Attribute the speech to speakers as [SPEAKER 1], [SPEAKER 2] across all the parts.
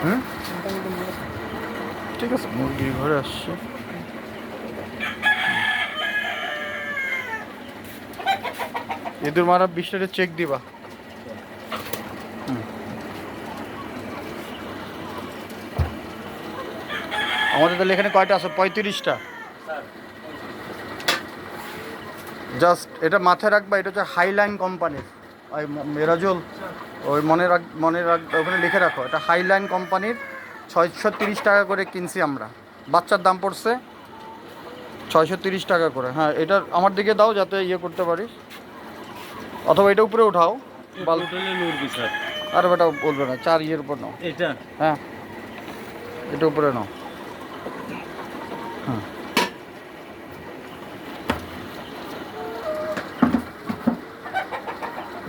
[SPEAKER 1] হুম, ঠিক আছে, মুরগির ঘরে আসছে। ইঁদুর মারা 20টা চেক দিবা। আমাদের তাহলে এখানে কয়টা আছে? 35টা। জাস্ট এটা মাথায় রাখবা, এটা হচ্ছে হাইলাইন কোম্পানির। ওই মেরাজুল, ওই মনে রাখ, ওখানে লিখে রাখো, এটা হাইলাইন কোম্পানির। 630 টাকা করে কিনছি আমরা। বাচ্চার দাম পড়ছে 630 টাকা করে। হ্যাঁ, এটা আমার দিকে দাও যাতে ইয়ে করতে পারিস, অথবা এটা উপরে উঠাও। আর বেটা বলবে না, 4 ইয়ের উপর নাও এটা। হ্যাঁ, এটা উপরে নাও। হ্যাঁ,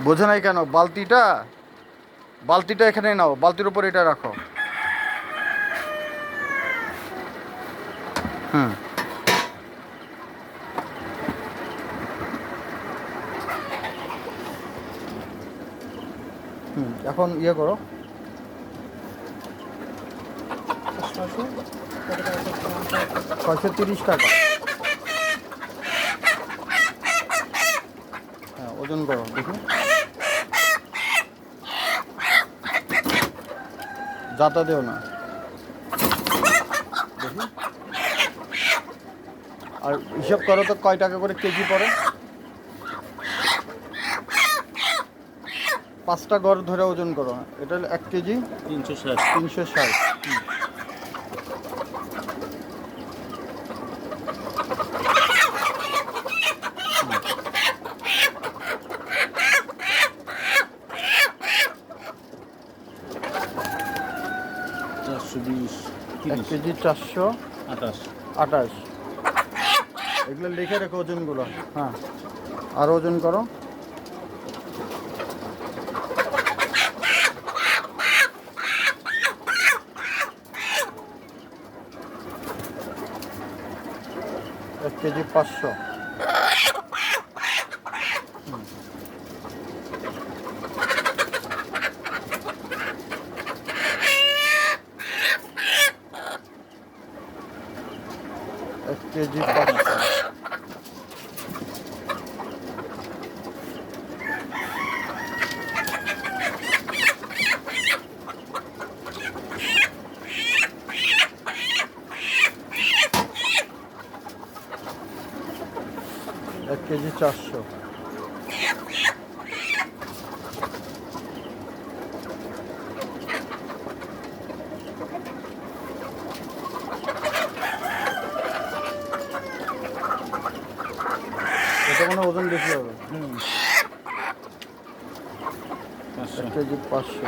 [SPEAKER 1] বোঝে নাই কেন? বালতিটা এখানে নাও, বালতির উপর এটা রাখো। হুম, এখন ইয়ে করো। 630 টাকা। হ্যাঁ, ওজন করো দেখি। যাতা দেও না দেখি। আর হিসাব করো তো কয় টাকা করে কেজি পড়ে। 5টা গড় ধরে ওজন করো। এটা 1 কেজি 360। 360। এক কেজি 428। এগুলো লিখে রেখো ওজনগুলো। হ্যাঁ, আর ওজন করো। এক কেজি 500। এক কেজি 500। এক কেজি 400। এটা মানে ওজন বেশি হবে। 1 কেজি 500।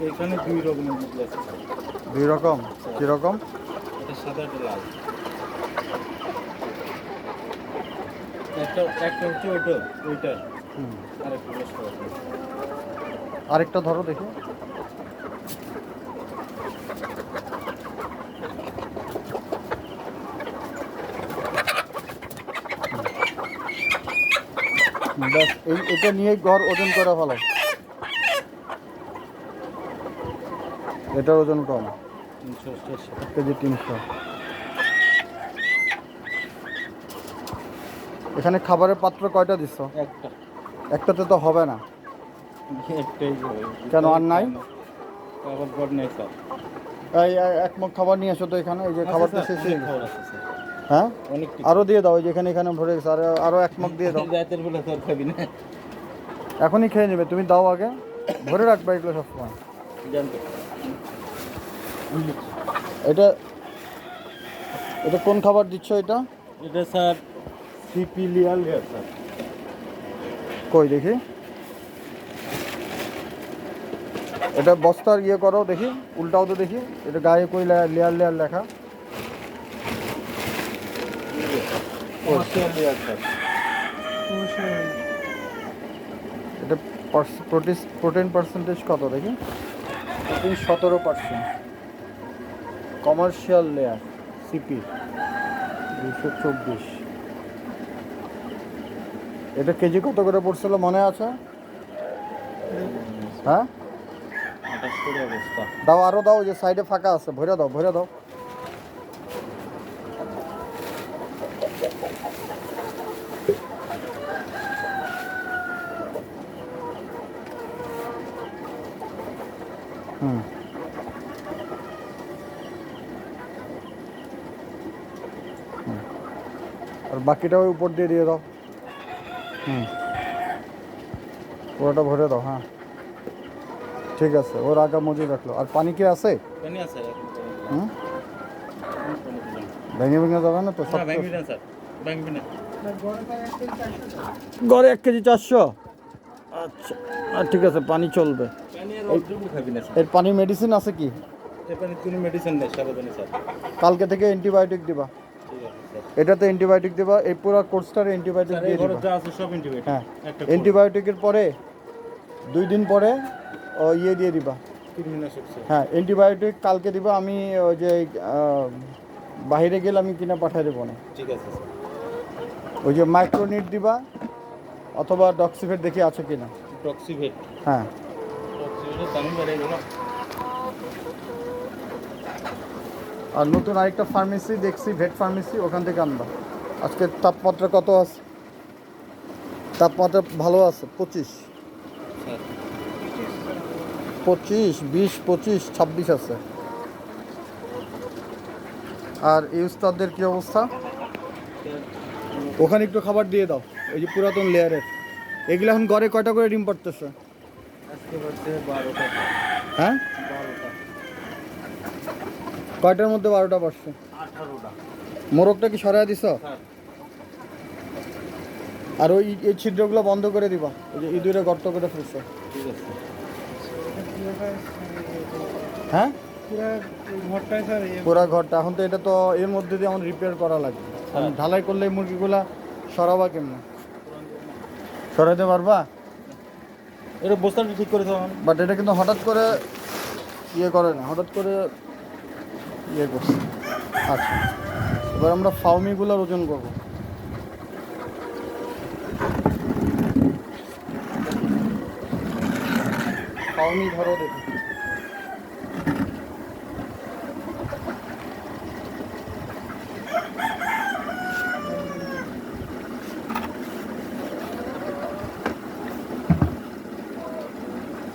[SPEAKER 2] এখানে 2 রকমের মুরগি আছে।
[SPEAKER 1] 2 রকম? কীরকম?
[SPEAKER 2] এটা সাদা, এটা লাল। একটা হচ্ছে ওইটা। আরেকটা হলো সাদা।
[SPEAKER 1] আরেকটা ধরো দেখি। ব্যাস, এটা নিয়ে গড় ওজন করে ফেলো। এটার ওজন কম, 1 কেজি 300। এখানে খাবারের পাত্র কয়টা দিচ্ছ?
[SPEAKER 2] একটা।
[SPEAKER 1] একটাতে তো হবে না।
[SPEAKER 2] একটাই
[SPEAKER 1] কেন আর নাই?
[SPEAKER 2] আবার গড় নেই স্যার।
[SPEAKER 1] এই এক মুখ খাবার নিয়ে এসো তো এখানে। এই যে খাবারটা শেষ হয়ে গেছে।
[SPEAKER 2] আছে।
[SPEAKER 1] হ্যাঁ,
[SPEAKER 2] অনেক
[SPEAKER 1] আরও দিয়ে দাও, যেখানে এখানে ভরে গেছে। আরও এক মুখ দিয়ে দাও।
[SPEAKER 2] রাতের বেলা তোর খাবি না।
[SPEAKER 1] এখনই খেয়ে নেবে, তুমি দাও আগে। ভরে রাখবে এগুলো সবসময়।
[SPEAKER 2] জানতো।
[SPEAKER 1] এটা এটা কোন খাবার দিচ্ছ এটা?
[SPEAKER 2] এটা স্যার সিপিলিয়াল লেয়ার স্যার।
[SPEAKER 1] কই দেখি। এটা বস্তার ইয়ে করো দেখি, উল্টাও তো দেখি। এটা গায়ে কই লেয়ার লেয়ার লেখা।
[SPEAKER 2] Commercial layer sir.
[SPEAKER 1] এটা প্রোটিন পার্সেন্টেজ কত দেখি। প্রোটিন 17%। Commercial layer CP 224। এটা কেজি কত করে পড়ছিল মনে আছে? হ্যাঁ
[SPEAKER 2] 28 করে অবস্থা।
[SPEAKER 1] দাও, আরও দাও, যে সাইডে ফাঁকা আছে, ভরে দাও, ভরে দাও। হুম, আর বাকিটা ওই উপর দিয়ে দাও। হুম, পুরোটা ভরে দাও। হ্যাঁ ঠিক আছে, ওর আগা মজুদ রাখলো। আর পানি কি আছে?
[SPEAKER 2] পানি আছে এখন তো।
[SPEAKER 1] হুম, ভেঙে ভেঙে যাবে না তো সব?
[SPEAKER 2] না ভাঙবি না স্যার, ভাঙবি না।
[SPEAKER 1] গড়ে 1 কেজি 400। আচ্ছা, আর ঠিক আছে, পানি চলবে।
[SPEAKER 2] পানি আর অল্পটুকু খাবি না স্যার।
[SPEAKER 1] এর পানি মেডিসিন আছে কি?
[SPEAKER 2] এই পানির কোনো মেডিসিন নেই, সাবধানে স্যার।
[SPEAKER 1] কালকে থেকে অ্যান্টিবায়োটিক দিবা।
[SPEAKER 2] ঠিক আছে স্যার।
[SPEAKER 1] এটাতে অ্যান্টিবায়োটিক দিবা, এই পুরো কোর্সটারে অ্যান্টিবায়োটিক
[SPEAKER 2] স্যার এই
[SPEAKER 1] দিয়ে
[SPEAKER 2] ঘরে
[SPEAKER 1] দিবা।
[SPEAKER 2] যা আছে সব অ্যান্টিবায়োটিক।
[SPEAKER 1] হ্যাঁ,
[SPEAKER 2] একটা
[SPEAKER 1] অ্যান্টিবায়োটিকের পরে 2 দিন পরে ইয়ে দিয়ে দিবা।
[SPEAKER 2] কৃমিনাশক স্যার।
[SPEAKER 1] হ্যাঁ, অ্যান্টিবায়োটিক কালকে দিবা। আমি ওই যে বাইরে গেলে আমি কিনা পাঠিয়ে দেবো না।
[SPEAKER 2] ঠিক আছে স্যার।
[SPEAKER 1] ওই যে মাইক্রোনিট দিবা অথবা ডক্সিভেট দেখি আছে কিনা।
[SPEAKER 2] টক্সিভেট।
[SPEAKER 1] হ্যাঁ,
[SPEAKER 2] টক্সিভেটের দামই বেড়ে গেল।
[SPEAKER 1] আর নতুন আরেকটা ফার্মেসি দেখছি, ভেট ফার্মেসি, ওখান থেকে আনবা। আজকে তাপমাত্রা কত আছে? তাপমাত্রা ভালো আছে 25,
[SPEAKER 2] স্যার
[SPEAKER 1] 25, 20, 25, 26 আছে। আর এই উস্তাদদের কী অবস্থা? ওখানে একটু খাবার দিয়ে দাও, ওই যে পুরাতন লেয়ারের। এগুলো এখন ঘরে কয়টা করে ডিম পাড়তেছে?
[SPEAKER 2] আজকে বাজছে 12টা।
[SPEAKER 1] হ্যাঁ,
[SPEAKER 2] 12টা।
[SPEAKER 1] কয়টার মধ্যে 12টা পারছে?
[SPEAKER 2] 18টা।
[SPEAKER 1] মোরগটা কি সরাই দিছ?
[SPEAKER 2] স্যার
[SPEAKER 1] আর ওই এই ছিদ্রগুলো বন্ধ করে দিবা, ওই যে ইঁদুরে গর্ত করে ফেলছে।
[SPEAKER 2] ঠিক আছে।
[SPEAKER 1] হ্যাঁ,
[SPEAKER 2] ঘরটায় স্যার
[SPEAKER 1] পুরা ঘরটা এখন তো, এটা তো এর মধ্যে দিয়ে আমার রিপেয়ার করা লাগবে। আমি ঢালাই করলে এই মুরগিগুলা সরাবা কেমনে? সরাইতে পারবা?
[SPEAKER 2] এটা বস্তাটা ঠিক করে দাও।
[SPEAKER 1] বাট এটা কিন্তু হঠাৎ করে ইয়ে করে না, হঠাৎ করে ইয়ে করছে। আচ্ছা, এবার আমরা ফাউমিগুলোর ওজন করবো। ফাউমি ধরো দেখি।